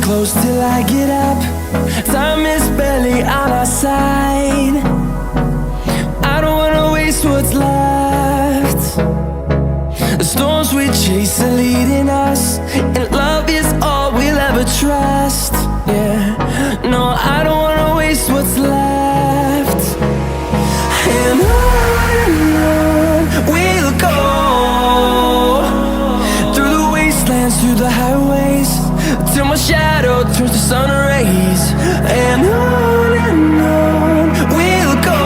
close till I get up. Time is barely on our side. I don't wanna waste what's left. The storms we chase are leading us, and love is all we'll ever trust. Yeah, no, I don't wanna waste what's left. And on we'll go, through the wastelands, through the highways, till my shadow turns to sun rays. And on we'll go,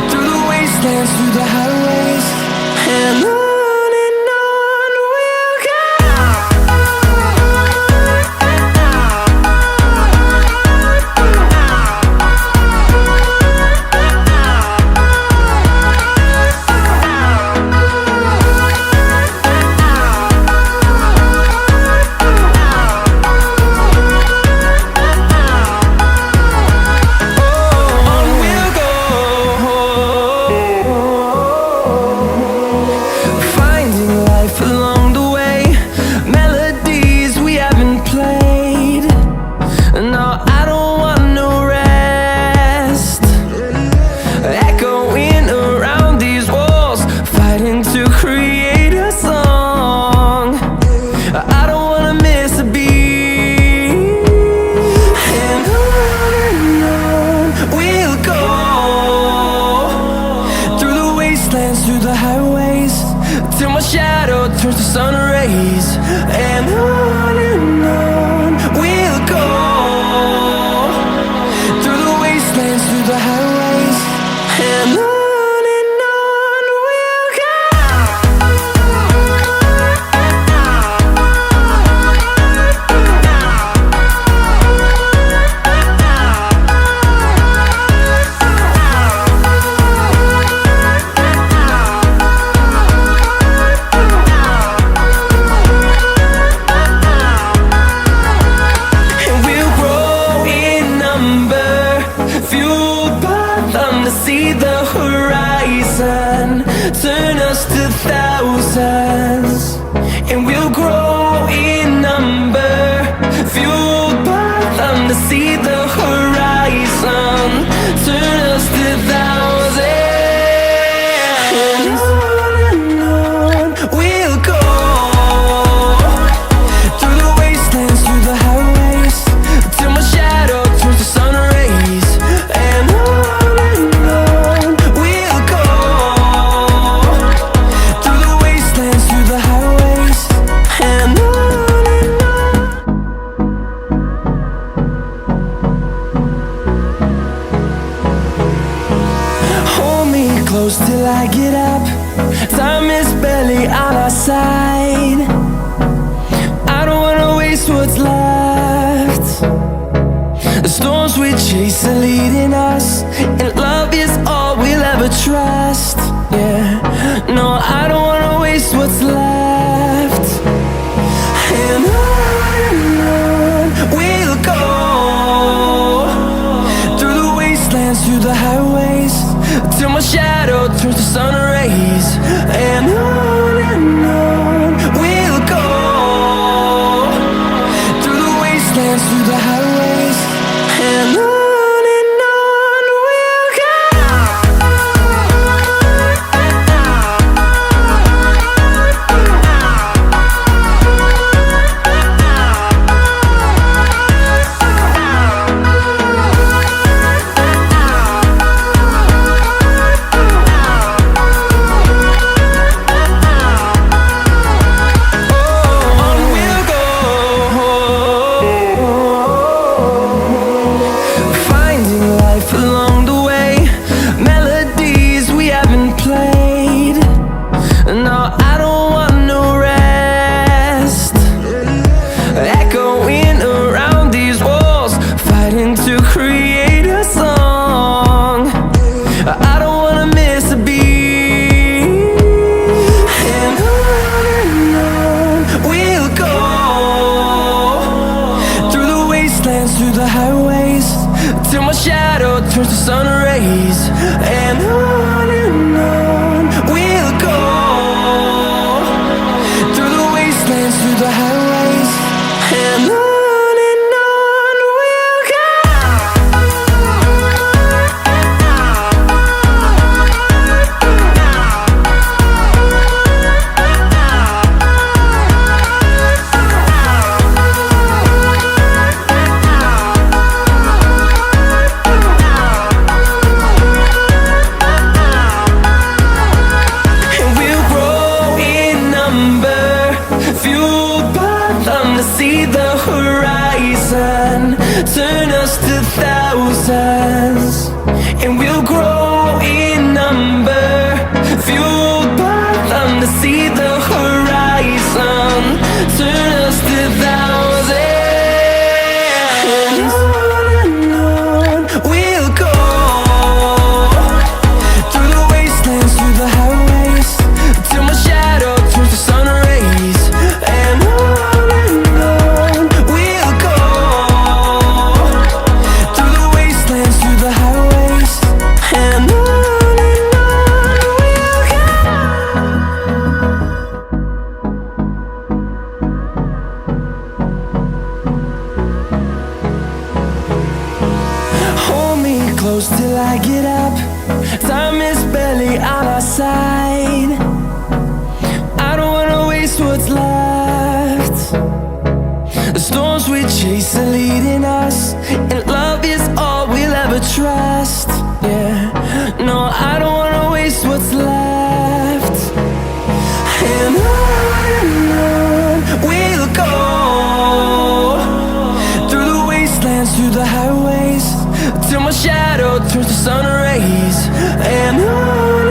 through the wastelands, through the highways, and on. Through the highways, till my shadow turns to sun rays. And on we'll go, through the wastelands, through the highways, and on. See the horizon turn us to thousands, and we'll grow in number, fueled by them. To see the horizon turn us to thousands, and on we'll go, through the wastelands, through the highways, till my shadow turns to sun rays. And close till I get up. Time is barely on our side. I don't wanna waste what's left. The storms we chase are leading us, and love is all we'll ever trust. Yeah, no, I don't wanna waste what's left. And on we'll go, through the wastelands, through the highways, till my shadow turns to sun rays. And on we'll go, through the wastelands, through the highways, and on. Through the highways, till my shadow turns to sun rays. And on we'll go, through the wastelands, through the highways. us to thousands, and we'll grow in number, fueled by them to see the horizon. Turn us to thousands, and on we'll go, through the wastelands, through the highways, till my shadow turns to sun rays. And on we'll go, through the wastelands, through the highways, and on we'll go. Hold me close till I get up. Time is barely on our side. I don't wanna waste what's left. The storms we chase are leading us, and love is all we'll ever trust. Yeah, no, I don't wanna waste what's left. And on we'll go, through the wastelands, through the highways, till my shadow turns to sun rays. And on